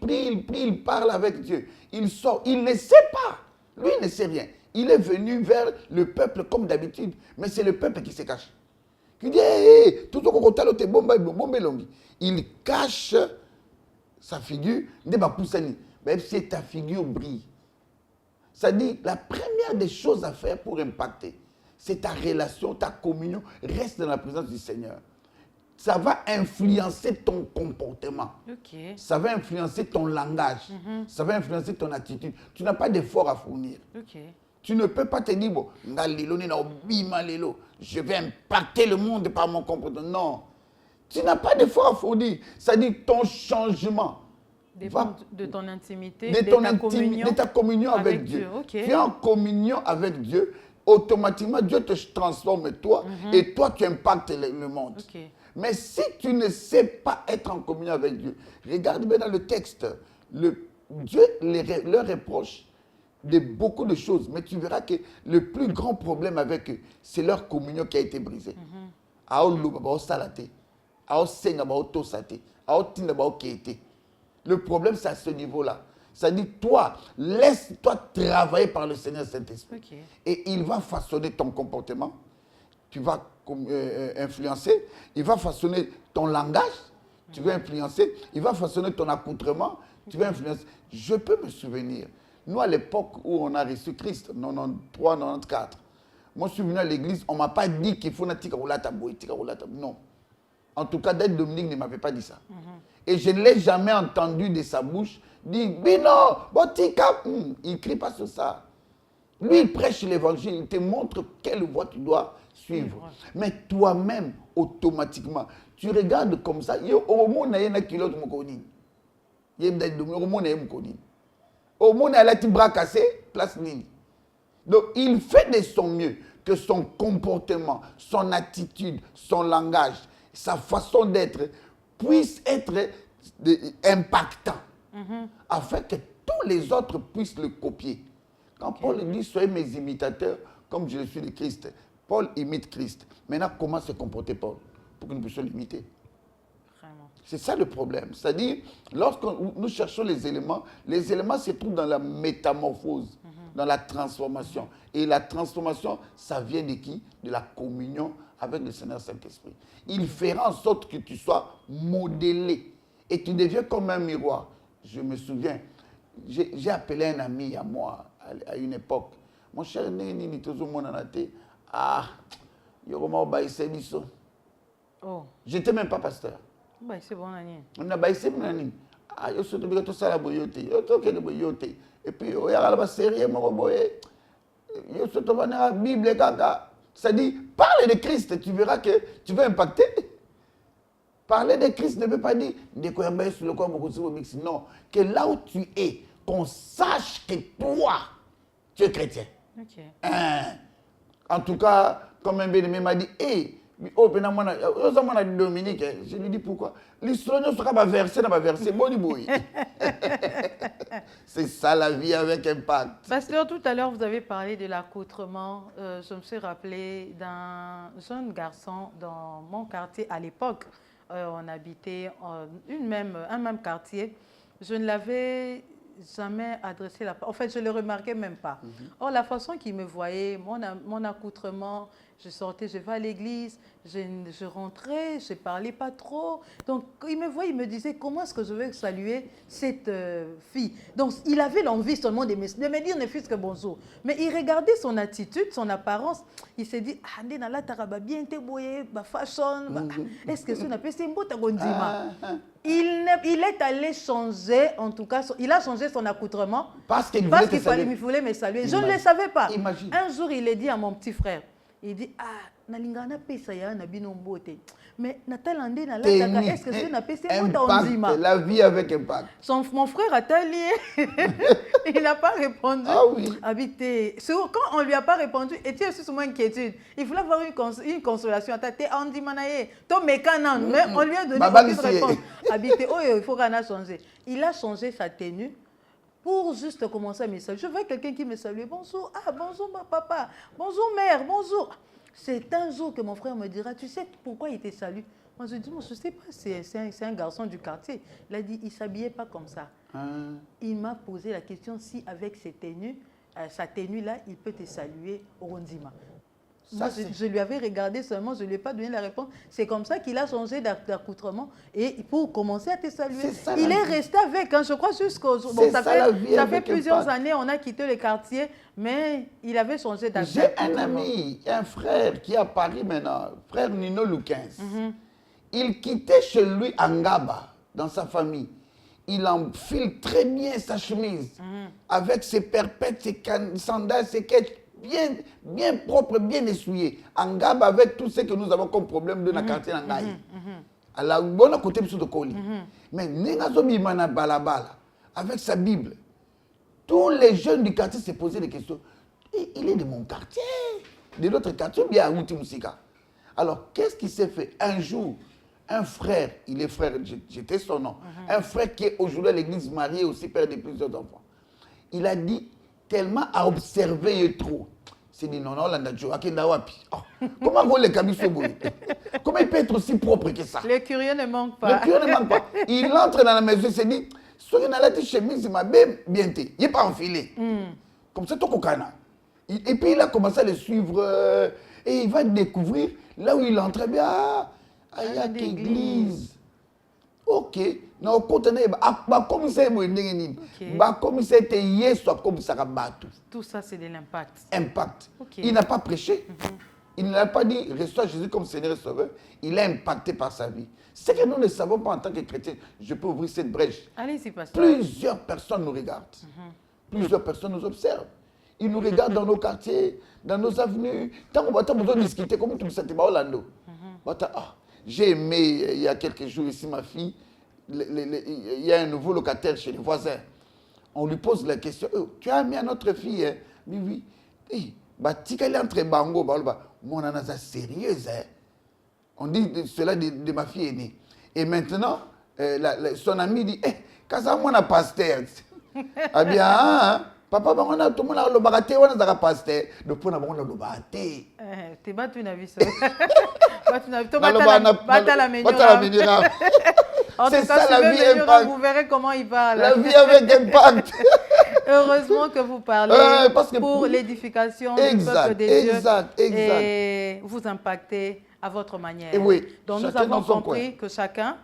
il parle avec Dieu. Il sort, il ne sait pas. Lui, il ne sait rien. Il est venu vers le peuple comme d'habitude, mais c'est le peuple qui se cache. Il dit, tout ce qu'on il cache sa figure, même si ta figure brille. Ça dit, la première des choses à faire pour impacter, c'est ta relation, ta communion. Reste dans la présence du Seigneur. Ça va influencer ton comportement. Ça va influencer ton langage. Ça va influencer ton attitude. Tu n'as pas d'effort à fournir. Tu ne peux pas te dire, bon, je vais impacter le monde par mon comportement. Non. Tu n'as pas d'effort à fournir. Ça dit ton changement.
Dépend de ton intimité,
de ta communion avec Dieu. Tu es en communion avec Dieu, automatiquement Dieu te transforme toi et toi tu impactes le monde. Mais si tu ne sais pas être en communion avec Dieu, regarde bien dans le texte, Dieu leur reproche de beaucoup de choses, mais tu verras que le plus grand problème avec eux, c'est leur communion qui a été brisée. Le problème, c'est à ce niveau-là. Ça dit, toi, laisse-toi travailler par le Seigneur Saint-Esprit. Et il va façonner ton comportement. Tu vas influencer. Il va façonner ton langage. Tu vas influencer. Il va façonner ton accoutrement. Tu vas influencer. Je peux me souvenir. Nous, à l'époque où on a reçu Christ, 93, 94, moi, je suis venu à l'église, on ne m'a pas dit qu'il faut un tika-roulata. Non. En tout cas, Daniel Dominique ne m'avait pas dit ça. Et je ne l'ai jamais entendu de sa bouche dire, Bino, botika. Il ne crie pas sur ça. Lui, il prêche l'évangile, il te montre quelle voie tu dois suivre. Mais toi-même, automatiquement, tu regardes comme ça. Au monde, il y a un kilo de mokoni. Il y a un monde, il y a un mokoni. Au monde, il y a un bras cassé, place nini. Donc, il fait de son mieux que son comportement, son attitude, son langage, sa façon d'être puisse être impactant, afin que tous les autres puissent le copier. Quand Paul dit, soyez mes imitateurs, comme je le suis de Christ, Paul imite Christ. Maintenant, comment se comporter Paul pour que nous puissions l'imiter? C'est ça le problème. C'est-à-dire, lorsque nous cherchons les éléments se trouvent dans la métamorphose, dans la transformation. Et la transformation, ça vient de qui? De la communion avec le Seigneur Saint-Esprit. Il fera en sorte que tu sois modélé et tu deviens comme un miroir. Je me souviens, j'ai appelé un ami à moi à une époque. Mon cher Néni, tout le monde en a été. Ah, j'étais même pas pasteur.
C'est bon,
on a baissé Nani. Ah, je suis tout ça la boyote. Et puis, il y a la série, je suis dans la Bible, ça dit, parle de Christ, tu verras que tu vas impacter. Parler de Christ ne veut pas dire non, que là où tu es, qu'on sache que toi, tu es chrétien. En tout cas, comme un bien-aimé m'a dit, Dominique, je lui dis pourquoi. L'histoire ne sera pas versée dans ma versée. C'est ça la vie avec impact.
Pasteur, tout à l'heure, vous avez parlé de l'accoutrement. Je me suis rappelé d'un jeune garçon dans mon quartier à l'époque. On habitait un même quartier. Je ne l'avais jamais adressé la parole. En fait, je ne le remarquais même pas. Or, la façon qu'il me voyait, mon accoutrement, je sortais, je vais à l'église, je rentrais, je ne parlais pas trop. Donc, il me voyait, il me disait, comment est-ce que je vais saluer cette fille? Donc, il avait l'envie seulement de me dire ne fût-ce que bonjour. Mais il regardait son attitude, son apparence. Il s'est dit, ah, bien fashion. Est-ce que c'est un beau tagondima? Il est allé changer, en tout cas, il a changé son accoutrement.
Parce qu'il
voulait me saluer. Je ne le savais pas.
Imagine.
Un jour, il a dit à mon petit frère, il dit, ah, nalingana pesa ya nabino mbote. Mais natalande na la est-ce que c'est na pesa
impact, la vie avec impact.
Mon frère a talié. Il n'a pas répondu.
Ah oui.
Habité. Quand on lui a pas répondu, et tu es sous mon inquiétude. Il voulait avoir une consolation. On dit manaye, to mekanan, mais on lui a donné aucune réponse. Habité. Oh, il faut qu'on a changé. Il a changé sa tenue. Pour juste commencer à me saluer. Je vois quelqu'un qui me salue. Bonjour, ah, bonjour papa, bonjour mère, bonjour. C'est un jour que mon frère me dira, tu sais pourquoi il te salue? Moi je dis, je ne sais pas, c'est un garçon du quartier. Il a dit, il ne s'habillait pas comme ça. Il m'a posé la question si avec sa tenue là, il peut te saluer au Rondima. Moi, je lui avais regardé seulement, je ne lui ai pas donné la réponse. C'est comme ça qu'il a changé d'accoutrement et pour commencer à te saluer. Il est resté avec, je crois, jusqu'au jour. Bon, ça fait plusieurs années, on a quitté le quartier, mais il avait changé d'accoutrement.
J'ai un ami, un frère qui est à Paris maintenant, frère Nino Loukens. Il quittait chez lui Angaba, dans sa famille. Il enfile très bien sa chemise, avec ses perpètes, ses sandales, ses quêtes. Bien propre, bien essuyé. En Gab avec tout ce que nous avons comme problème de la quartier en Gaï. À la bonne côté de Koli. Mais Nengazobi Mana Balabala, avec sa Bible, tous les jeunes du quartier se posaient des questions. Et il est de mon quartier, de notre quartier, bien à Outimoussika. Alors, qu'est-ce qui s'est fait? Un jour, un frère, il est frère, j'étais son nom, un frère qui est aujourd'hui à l'église marié, aussi père de plusieurs enfants. Il a dit, tellement à observer trop. C'est dit non, non, là, comment vous les comment il peut être aussi propre que ça?
Le curieux ne manque pas.
Le curieux ne manque pas. Il entre dans la maison, il se dit, soyez dans la chemise, il m'a bien été. Il n'est pas enfilé. Comme ça, tout kokana. Et puis il a commencé à le suivre et il va découvrir là où il entre bien. Il y a l'église. Ok. Non, comme ça,
tout ça, c'est de l'impact.
Impact. Il n'a pas prêché. Il n'a pas dit reçois Jésus comme Seigneur et Sauveur. Il a impacté par sa vie. C'est que nous ne savons pas en tant que chrétiens. Je peux ouvrir cette brèche.
Allez-y, pasteur.
Plusieurs personnes nous regardent. Plusieurs personnes nous observent. Ils nous regardent dans nos quartiers, dans nos avenues. Tant qu'on a besoin de discuter, comme tout le monde, Orlando. J'ai aimé, il y a quelques jours ici, ma fille. Il y a un nouveau locataire chez les voisins. On lui pose la question, tu as mis à notre fille? Hein? Oui, oui. Elle est entre bango, mon ananas sérieuse. Hein? On dit cela de ma fille aînée. Et maintenant, son ami dit, quand moi na pasteur. Ah bien, papa, on a tout le monde a le baraté, on a le pasteur. Le point a le baraté.
Tu vas tu n'as vu ça. Tu n'as vu la c'est ça la vie impact. Vous verrez comment il parle.
La vie avec impact.
Heureusement que vous parlez pour l'édification du peuple des dieux. Et vous impactez à votre manière.
Et oui,
donc nous avons compris que chacun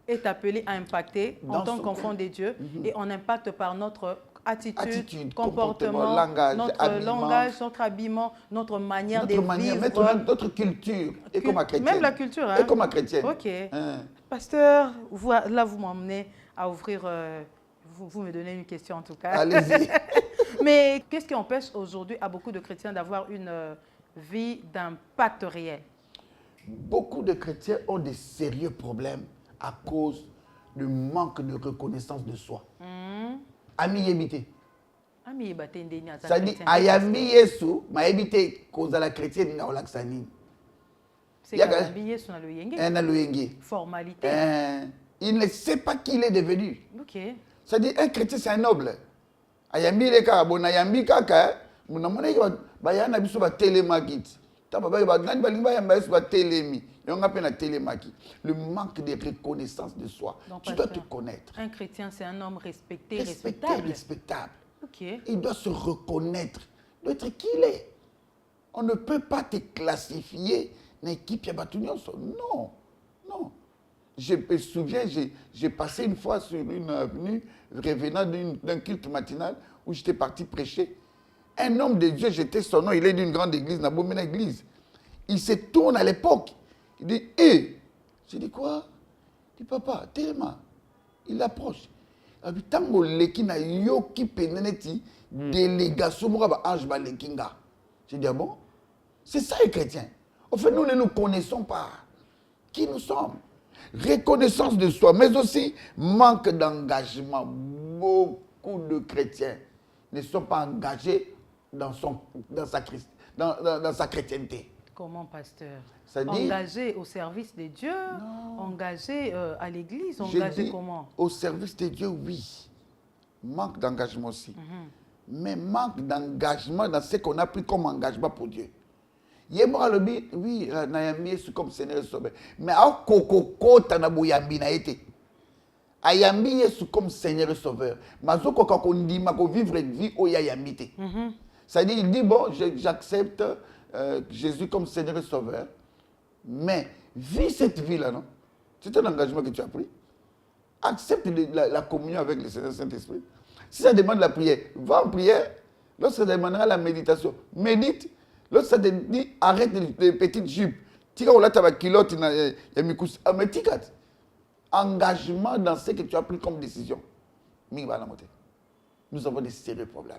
est appelé à impacter en tant qu'enfant des dieux. Et on impacte par notre attitude, comportement, notre langage, notre habillement, notre manière de vivre.
Notre culture. Et comme chrétienne.
Même la culture.
Et comme chrétienne.
Ok. Pasteur, là vous m'emmenez à ouvrir... Vous me donnez une question en tout cas.
Allez-y.
Mais qu'est-ce qui empêche aujourd'hui à beaucoup de chrétiens d'avoir une vie d'impact réel?
Beaucoup de chrétiens ont des sérieux problèmes à cause du manque de reconnaissance de soi. Ami yebite.
Ami yebate ndeni ata.
Ça dit ayami Yesu, ma yebite cause la chrétienne na olaksani.
C'est ayami Yesu na loyenge.
Na loyenge.
Formalité.
Il ne sait pas qui il est devenu.
OK.
Ça dit un chrétien c'est un noble. Ayami le ka bona yambi kaka, muna mona ba yana biso ba télémakit. Ta ba ba ngani ba limba yamba biso ba télémi. Le manque de reconnaissance de soi.
Donc,
tu dois te connaître.
Un chrétien, c'est un homme respecté,
respectable.
Okay.
Il doit se reconnaître, il doit être qui il est. On ne peut pas te classifier dans l'équipe Yabatunion. Non, non. Je me souviens, j'ai passé une fois sur une avenue revenant d'un culte matinal où j'étais parti prêcher. Un homme de Dieu, j'étais son nom, il est d'une grande église, Nabomena église. Il se tourne à l'époque. Il dit, hé, j'ai dit quoi? Il dit, papa, tellement. Il approche. Il dit, tango leki na yoki peneneti, délégation, moi, ange balekinga. J'ai dit, ah bon? C'est ça les chrétiens. Au fait, nous ne nous connaissons pas. Qui nous sommes? Reconnaissance de soi, mais aussi manque d'engagement. Beaucoup de chrétiens ne sont pas engagés dans sa chrétienté.
Comment, pasteur? Engagé au service de Dieu, engagé à l'église, engagé comment?
Au service de Dieu, oui. Manque d'engagement aussi. Mais manque d'engagement dans ce qu'on a pris comme engagement pour Dieu. Oui, Nayami est comme Seigneur Sauveur. Mais à Kokoko, Tanabouyambi n'a été. Ayambi est comme Seigneur Sauveur. Mais à Kokoko, on dit, vivre une vie où il y a Yamité. C'est-à-dire, il dit, bon, j'accepte Jésus comme Seigneur et Sauveur, mais vis cette vie-là, non? C'est un engagement que tu as pris. Accepte la communion avec le Seigneur Saint-Esprit. Si ça demande la prière, va en prière. Lorsque ça demandera la méditation, médite. Lorsque ça te dit, arrête les petites jupes. Tika ou là, tu as kilote, mais tika. Engagement dans ce que tu as pris comme décision. Nous avons des sérieux problèmes.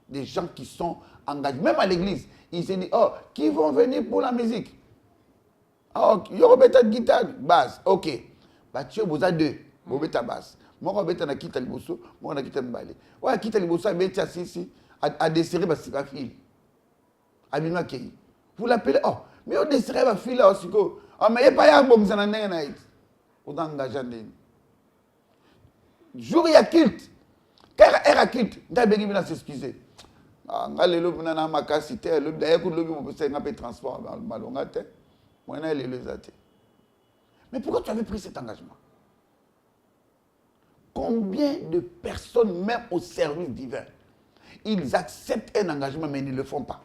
Des gens qui sont engagés, même à l'église, ils se disent, oh, qui vont venir pour la musique? Oh, il y aura peut-être guitare, basse, ok. Bah, tu as besoin deux, vous mettez ta basse. Moi, je vais mettre la liboso, moi, je vais mettre la ouais, quitte la liboso, je vais mettre ici, à desserrer ma fille. Abima Kei. Vous l'appelez, oh, mais on desserrer ma fille là aussi. Oh, mais il n'y a pas de bon, ça n'a rien. Vous engagez. Jour, il y a culte. Quand il y a culte, il y a besoin de s'excuser. Mais pourquoi tu avais pris cet engagement? Combien de personnes, même au service divin, ils acceptent un engagement mais ils ne le font pas?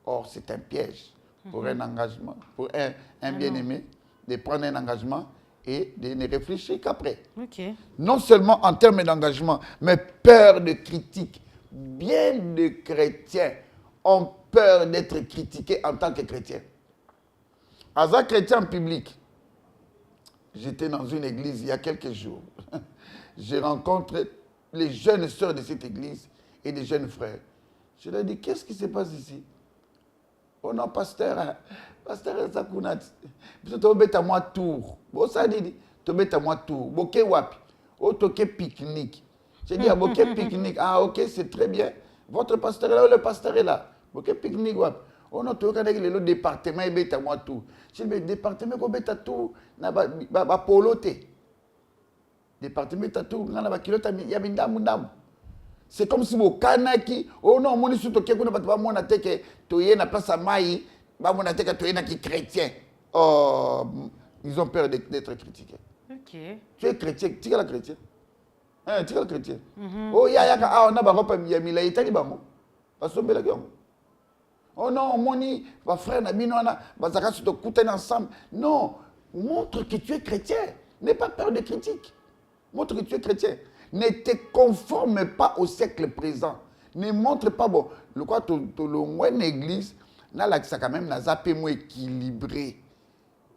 Or, c'est un piège pour un engagement, pour un bien-aimé, de prendre un engagement et de ne réfléchir qu'après.
Okay.
Non seulement en termes d'engagement, mais peur de critique. Bien de chrétiens ont peur d'être critiqués en tant que chrétiens. As un chrétien en public, j'étais dans une église il y a quelques jours. J'ai rencontré les jeunes sœurs de cette église et des jeunes frères. Je leur ai dit, qu'est-ce qui se passe ici? Oh non, pasteur Zakunat, tu es à moi tour. Bon, ça dit, tu es à moi tour. Boke wapi, oh, tu es pique-nique. J'ai dit, ok, pique-nique. Ah, ok, c'est très bien. Votre pasteur est là, le pasteur est là. Ok, pique-nique, wap. Oh non, tu regardes le département, il est à moi tout. J'ai dit, le département, il est à tout, il est à poloté. département tatou ngana ba kilota ya bindamu ndamu. C'est comme si au kanaki oh non moni surtout que kuna batu ba mona teke toye na place mai ba mona teke toye na qui chrétien. Oh ils ont peur d'être critiqués.
OK.
Tu es chrétien, tu es la chrétien. Hein, tu es le chrétien. Oh ya ka ah on a ba ropa mi mila itali bango. Basombela kyongo. Oh non, moni, va frère Nabinona, va se couter ensemble. Non, montre que tu es chrétien. N'aie pas peur des critiques. Montre que tu es chrétien. Ne te conforme pas au siècle présent. Ne montre pas, bon, le quoi, tu as une église, là, ça quand même, ça peut équilibré.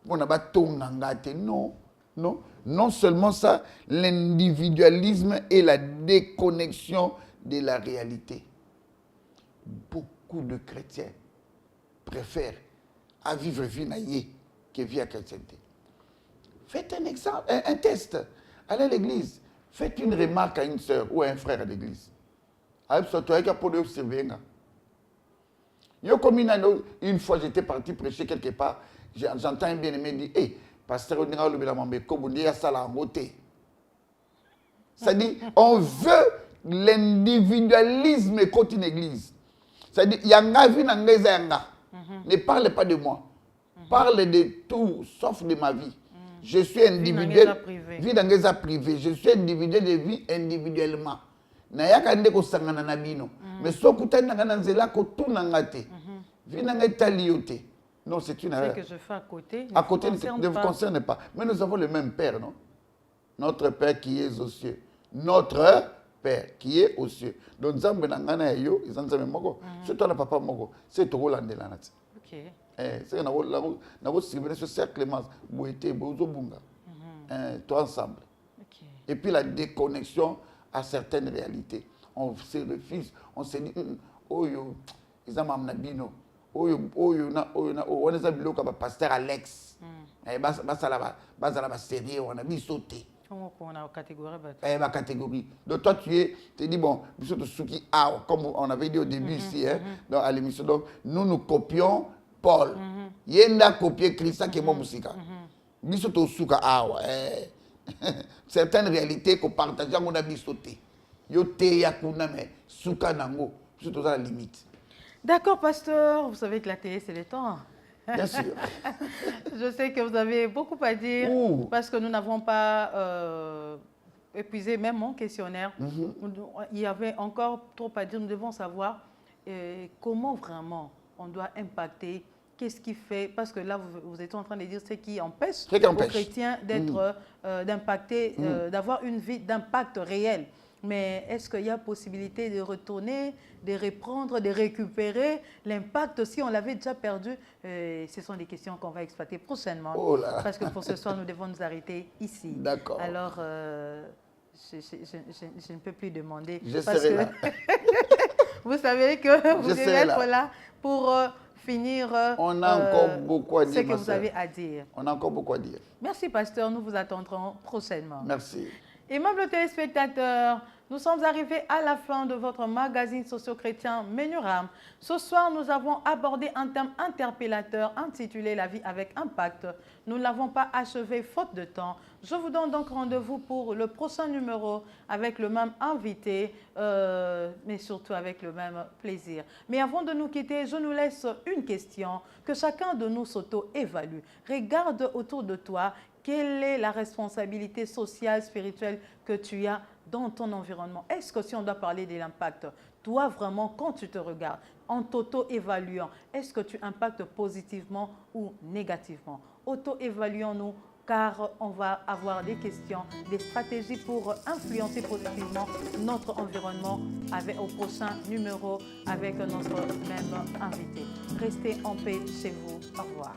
On n'a pas tout non, non. Non seulement ça, l'individualisme et la déconnexion de la réalité. Beaucoup de chrétiens préfèrent à vivre vie naïe que vie à chrétienté. Faites un exemple, un test. Allez à l'église. Faites une remarque à une soeur ou à un frère à l'église. Une fois, j'étais parti prêcher quelque part. J'entends un bien-aimé dire, hey, pasteur, on ira au c'est-à-dire, on veut l'individualisme contre une église. C'est-à-dire, ne parle pas de moi. Parle de tout, sauf de ma vie. Je suis individuel. Vie dans les privé. Je suis individuel de vie individuellement. Mais si vous avez non, c'est une erreur.
Ce que je fais à côté
ne vous concerne pas. Mais nous avons le même Père, non? Notre Père qui est aux cieux. Notre Père qui est aux cieux. Donc, nous avons c'est toi le papa moko. C'est toi Roland de la nature.
OK.
C'est ce cercle, toi ensemble.
Okay.
Et puis la déconnexion à certaines réalités. On se refuse, on se dit, oh yo, ils ont mamnabino, oh yo, on est habillé comme pasteur Alex. Sérieux, on a mis sauté.
On a catégorie.
Ma catégorie. Donc toi tu dis bon, comme on avait dit au début ici, à l'émission, donc nous copions Paul. Yenda copier Christ qui est mon musique. Certaines réalités qu'on partage, on a mis sauté. Yote yakuna me suka nango, surtout à la limite.
D'accord, pasteur. Vous savez que la télé, c'est le temps.
Bien sûr.
Je sais que vous avez beaucoup à dire parce que nous n'avons pas épuisé même mon questionnaire. Il y avait encore trop à dire. Nous devons savoir comment vraiment on doit impacter. Qu'est-ce qui fait, parce que là, vous êtes en train de dire ce qui empêche aux chrétiens d'être, d'impacter, d'avoir une vie d'impact réel. Mais est-ce qu'il y a possibilité de retourner, de reprendre, de récupérer l'impact si on l'avait déjà perdu? Ce sont des questions qu'on va exploiter prochainement.
Oh là.
Parce que pour ce soir, nous devons nous arrêter ici.
D'accord.
Alors, je ne peux plus demander.
Je serai là.
Vous savez que vous devez être là pour... finir
on a encore beaucoup à dire,
ce que vous avez à dire.
On a encore beaucoup à dire.
Merci, pasteur. Nous vous attendrons prochainement.
Merci.
Aimables téléspectateurs, nous sommes arrivés à la fin de votre magazine socio-chrétien Menuram. Ce soir, nous avons abordé un thème interpellateur intitulé « La vie avec impact ». Nous ne l'avons pas achevé faute de temps. Je vous donne donc rendez-vous pour le prochain numéro avec le même invité, mais surtout avec le même plaisir. Mais avant de nous quitter, je nous laisse une question que chacun de nous s'auto-évalue. Regarde autour de toi. Quelle est la responsabilité sociale, spirituelle que tu as dans ton environnement? Est-ce que si on doit parler de l'impact, toi vraiment, quand tu te regardes, en t'auto-évaluant, est-ce que tu impactes positivement ou négativement? Auto-évaluons-nous car on va avoir des questions, des stratégies pour influencer positivement notre environnement au prochain numéro avec notre même invité. Restez en paix chez vous. Au revoir.